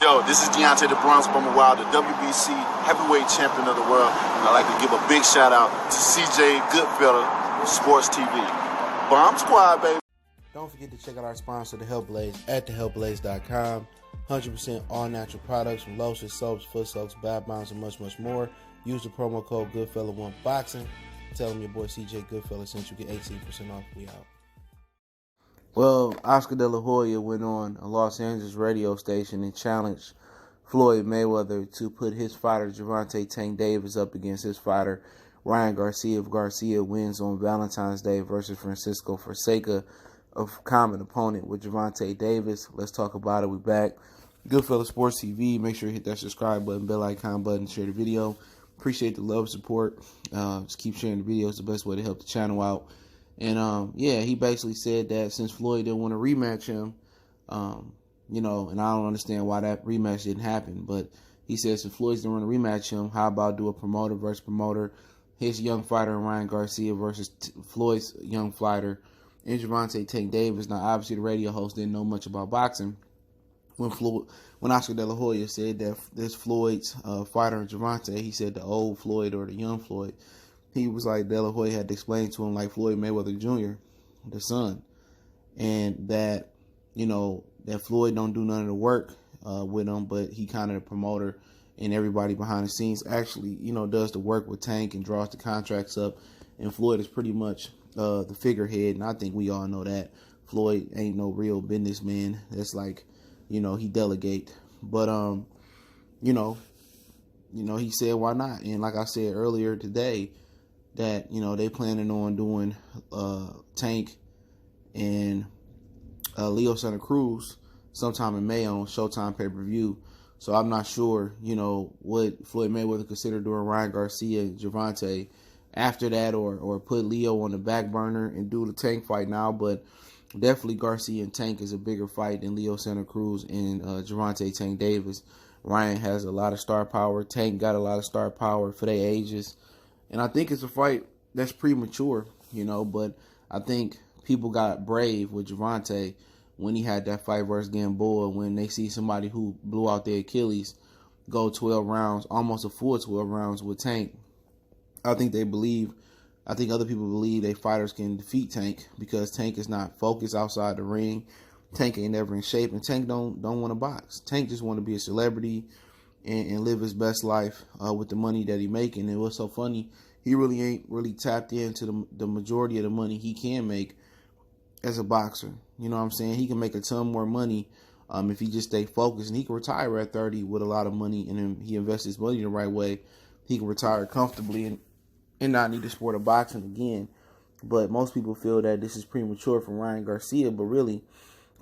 Yo, this is Deontay the Bronx Bomber Wild, the WBC heavyweight champion of the world. And I'd like to give a big shout out to CJ Goodfella of Sports TV. Bomb Squad, baby. Don't forget to check out our sponsor, The Health Blaze, at thehealthblaze.com. 100% all natural products from lotions, soaps, foot soaks, bath bombs, and much, much more. Use the promo code Goodfella1Boxing. Tell them your boy CJ Goodfella sent you, get 18% off. We out. Well, Oscar De La Hoya went on a Los Angeles radio station and challenged Floyd Mayweather to put his fighter Gervonta Tank Davis up against his fighter Ryan Garcia. If Garcia wins on Valentine's Day versus Francisco Fonseca, a common opponent with Gervonta Davis. Let's talk about it. We back. Goodfella Sports TV. Make sure you hit that subscribe button, bell icon button, share the video. Appreciate the love, support. Just keep sharing the video. It's the best way to help the channel out. And, yeah, he basically said that since Floyd didn't want to rematch him, you know, and I don't understand why that rematch didn't happen, but he said since Floyd didn't want to rematch him, how about do a promoter versus promoter, his young fighter Ryan Garcia versus Floyd's young fighter and Gervonta Tank Davis. Now, obviously, the radio host didn't know much about boxing. When Oscar De La Hoya said that this Floyd's fighter and Gervonta, he said the old Floyd or the young Floyd. He was like, De La Hoya had to explain to him like Floyd Mayweather Jr., the son, and that, you know, that Floyd don't do none of the work with him, but he kind of the promoter and everybody behind the scenes actually, you know, does the work with Tank and draws the contracts up, and Floyd is pretty much the figurehead, and I think we all know that. Floyd ain't no real businessman. That's like, you know, he delegate. But, you know, he said, why not? And like I said earlier today, that, you know, they planning on doing Tank and Leo Santa Cruz sometime in May on Showtime pay-per-view. So I'm not sure, you know, what Floyd Mayweather considered doing Ryan Garcia and Gervonta after that, or put Leo on the back burner and do the Tank fight now. But definitely Garcia and Tank is a bigger fight than Leo Santa Cruz and Gervonta Tank Davis. Ryan has a lot of star power. Tank got a lot of star power for their ages. And I think it's a fight that's premature, you know, but I think people got brave with Gervonta when he had that fight versus Gamboa, when they see somebody who blew out their Achilles go 12 rounds, almost a full 12 rounds with Tank. I think other people believe they fighters can defeat Tank because Tank is not focused outside the ring. Tank ain't never in shape, and Tank don't want to box. Tank just want to be a celebrity and live his best life with the money that he making. And what's so funny, he really ain't really tapped into the majority of the money he can make as a boxer. You know what I'm saying? He can make a ton more money if he just stay focused. And he can retire at 30 with a lot of money, and then he invests his money the right way. He can retire comfortably and not need the sport of boxing again. But most people feel that this is premature for Ryan Garcia. But really,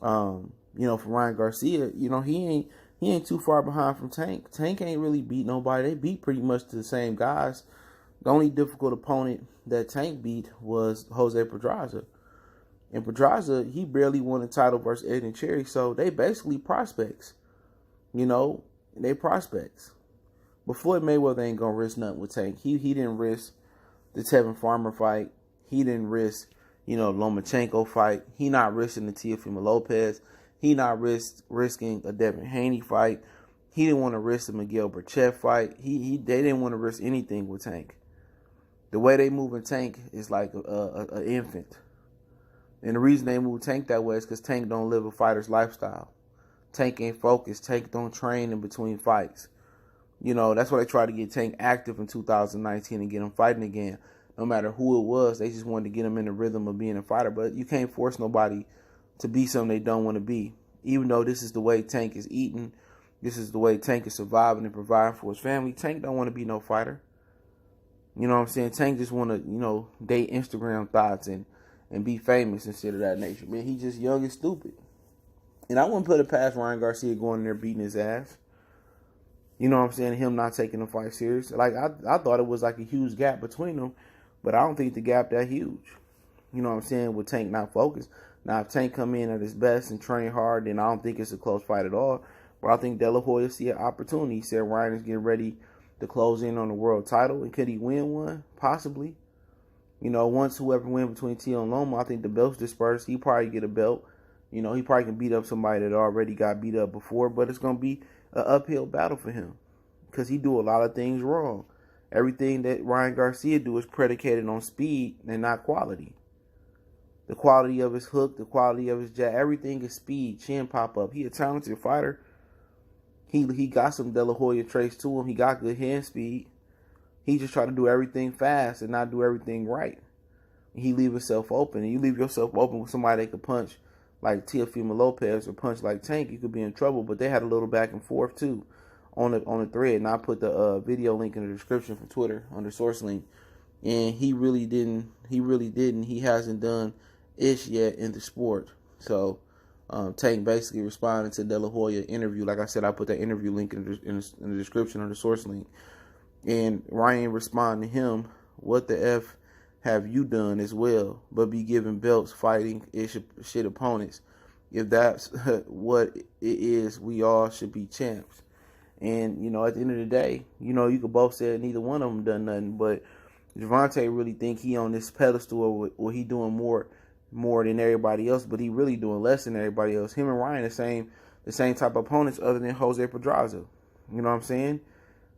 you know, for Ryan Garcia, you know, he ain't too far behind from Tank. Tank ain't really beat nobody. They beat pretty much the same guys. The only difficult opponent that Tank beat was Jose Pedraza. And Pedraza, he barely won a title versus Ed and Cherry. So they basically prospects. You know, they prospects. But Floyd Mayweather ain't going to risk nothing with Tank. He didn't risk the Tevin Farmer fight. He didn't risk, you know, Lomachenko fight. He not risking the Teofimo Lopez. He not risking a Devin Haney fight. He didn't want to risk the Miguel Berchelt fight. They didn't want to risk anything with Tank. The way they move in Tank is like an infant. And the reason they move Tank that way is because Tank don't live a fighter's lifestyle. Tank ain't focused. Tank don't train in between fights. You know, that's why they tried to get Tank active in 2019 and get him fighting again. No matter who it was, they just wanted to get him in the rhythm of being a fighter. But you can't force nobody to be something they don't want to be. Even though this is the way Tank is eating, this is the way Tank is surviving and providing for his family, Tank don't want to be no fighter. You know what I'm saying? Tank just want to, you know, date Instagram thoughts and be famous and shit of that nature. Man, he just young and stupid. And I wouldn't put it past Ryan Garcia going in there beating his ass. You know what I'm saying? Him not taking the fight serious. Like, I thought it was like a huge gap between them, but I don't think the gap that huge. You know what I'm saying? With Tank not focused. Now, if Tank come in at his best and train hard, then I don't think it's a close fight at all. But I think De La Hoya see an opportunity. He said Ryan is getting ready to close in on the world title. And could he win one? Possibly. You know, once whoever win between Tio and Loma, I think the belt's dispersed. He probably get a belt. You know, he probably can beat up somebody that already got beat up before, but it's going to be an uphill battle for him because he do a lot of things wrong. Everything that Ryan Garcia do is predicated on speed and not quality. The quality of his hook, the quality of his jab, everything is speed, chin pop up. He a talented fighter. He got some De La Hoya traits to him. He got good hand speed. He just try to do everything fast and not do everything right. He leave himself open. And you leave yourself open with somebody that could punch like Teofimo Lopez or punch like Tank, you could be in trouble. But they had a little back and forth too on the thread. And I put the video link in the description from Twitter under source link. And he really didn't. He hasn't done ish yet in the sport. So Tank basically responded to De La Hoya interview. Like I said, I put that interview link in the description under source link. And Ryan responded to him, "What the F have you done as well, but be given belts fighting shit opponents? If that's what it is, we all should be champs." And, you know, at the end of the day, you know, you could both say neither one of them done nothing, but Gervonta really think he on this pedestal where he doing more than everybody else, but he really doing less than everybody else. Him and Ryan the same type of opponents other than Jose Pedraza. You know what I'm saying?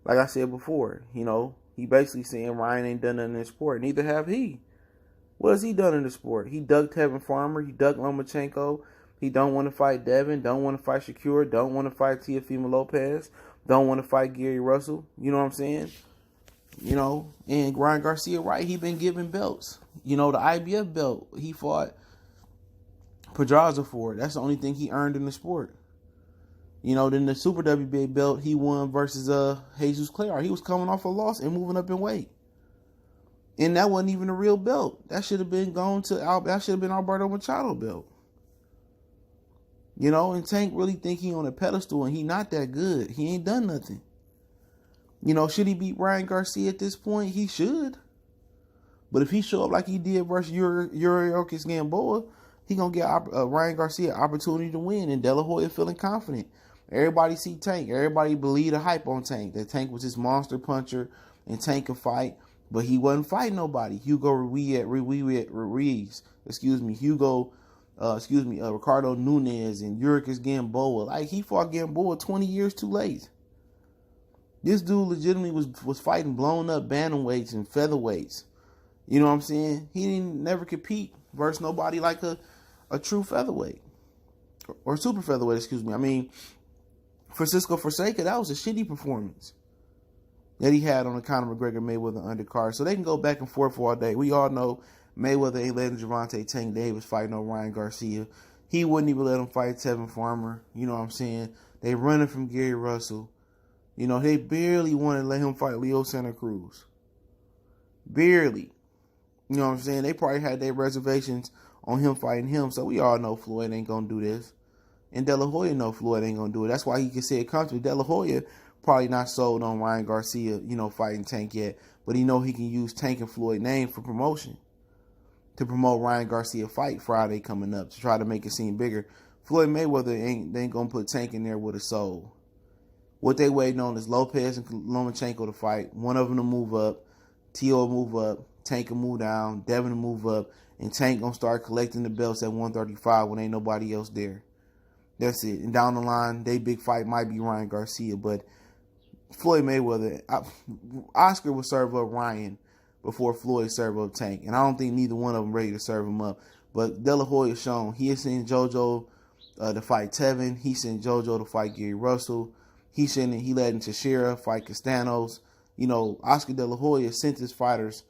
Like I said before, you know, he basically saying Ryan ain't done nothing in the sport. Neither have he. What has he done in the sport? He ducked Tevin Farmer. He ducked Lomachenko. He don't want to fight Devin. Don't want to fight Shakur. Don't want to fight Teofimo Lopez. Don't want to fight Gary Russell. You know what I'm saying? You know, and Ryan Garcia, right, he been giving belts. You know, the IBF belt, he fought Pedraza for it. That's the only thing he earned in the sport. You know, then the Super WBA belt, he won versus Jesus Clare. He was coming off a loss and moving up in weight. And that wasn't even a real belt. That should have been that should have been Alberto Machado belt. You know, and Tank really think he on a pedestal and he not that good. He ain't done nothing. You know, should he beat Ryan Garcia at this point? He should. But if he show up like he did versus Yuriorkis Gamboa, he going to get Ryan Garcia an opportunity to win. And De La Hoya feeling confident. Everybody see Tank. Everybody believe the hype on Tank. That Tank was this monster puncher and Tank could fight. But he wasn't fighting nobody. Ricardo Nunez and Yuriorkis Gamboa. Like, he fought Gamboa 20 years too late. This dude legitimately was fighting blown up bantamweights and featherweights. You know what I'm saying? He didn't never compete versus nobody like a true featherweight. Or super featherweight, excuse me. I mean, Francisco Fonseca, that was a shitty performance that he had on the Conor McGregor Mayweather undercard. So they can go back and forth all day. We all know Mayweather ain't letting Gervonta Tank Davis fight no Ryan Garcia. He wouldn't even let him fight Tevin Farmer. You know what I'm saying? They running from Gary Russell. You know, they barely wanted to let him fight Leo Santa Cruz. Barely. You know what I'm saying? They probably had their reservations on him fighting him. So we all know Floyd ain't going to do this. And De La Hoya know Floyd ain't going to do it. That's why he can say it comfortably. De La Hoya probably not sold on Ryan Garcia, you know, fighting Tank yet. But he know he can use Tank and Floyd name for promotion. To promote Ryan Garcia fight Friday coming up. To try to make it seem bigger. Floyd Mayweather ain't going to put Tank in there with a soul. What they waiting on is Lopez and Lomachenko to fight. One of them to move up. T.O. move up. Tank will move down. Devin will move up. And Tank going to start collecting the belts at 135 when ain't nobody else there. That's it. And down the line, they big fight might be Ryan Garcia. But Floyd Mayweather, Oscar will serve up Ryan before Floyd serve up Tank. And I don't think neither one of them ready to serve him up. But De La Hoya shown. He has seen JoJo to fight Tevin. He sent JoJo to fight Gary Russell. He let Teixeira fight Castanos. You know, Oscar De La Hoya sent his fighters,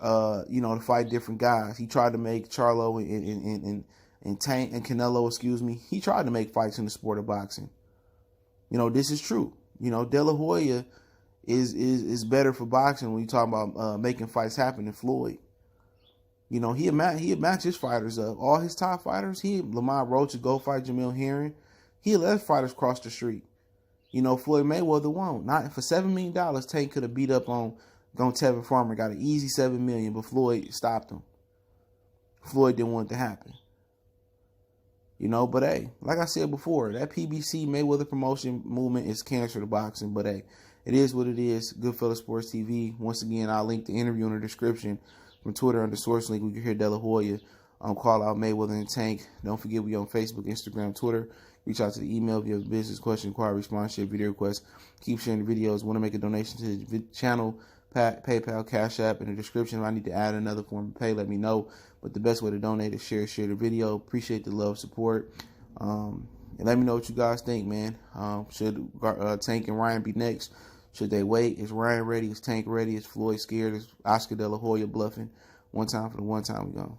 you know, to fight different guys. He tried to make Charlo and Tank and Canelo, excuse me. He tried to make fights in the sport of boxing. You know, this is true. You know, De La Hoya is better for boxing when you talk about making fights happen than Floyd. You know, he'd match his fighters up. All his top fighters, Lamar Roach would go fight Jamil Herring. He let fighters cross the street. You know, Floyd Mayweather won't. Not for $7 million, Tank could have beat up on Tevin Farmer, got an easy $7 million, but Floyd stopped him. Floyd didn't want it to happen. You know, but hey, like I said before, that PBC Mayweather promotion movement is cancer to boxing. But hey, it is what it is. Goodfellas Sports TV. Once again, I'll link the interview in the description from Twitter under source link. We can hear De La Hoya Call out Mayweather and Tank. Don't forget we on Facebook, Instagram, Twitter. Reach out to the email if you have a business question, inquiry, sponsorship, video request. Keep sharing the videos. Want to make a donation to the channel, PayPal, Cash App in the description. If I need to add another form of pay, let me know. But the best way to donate is share the video. Appreciate the love, support. And let me know what you guys think, man. Should Tank and Ryan be next? Should they wait? Is Ryan ready? Is Tank ready? Is Floyd scared? Is Oscar De La Hoya bluffing? One time for the one time we go.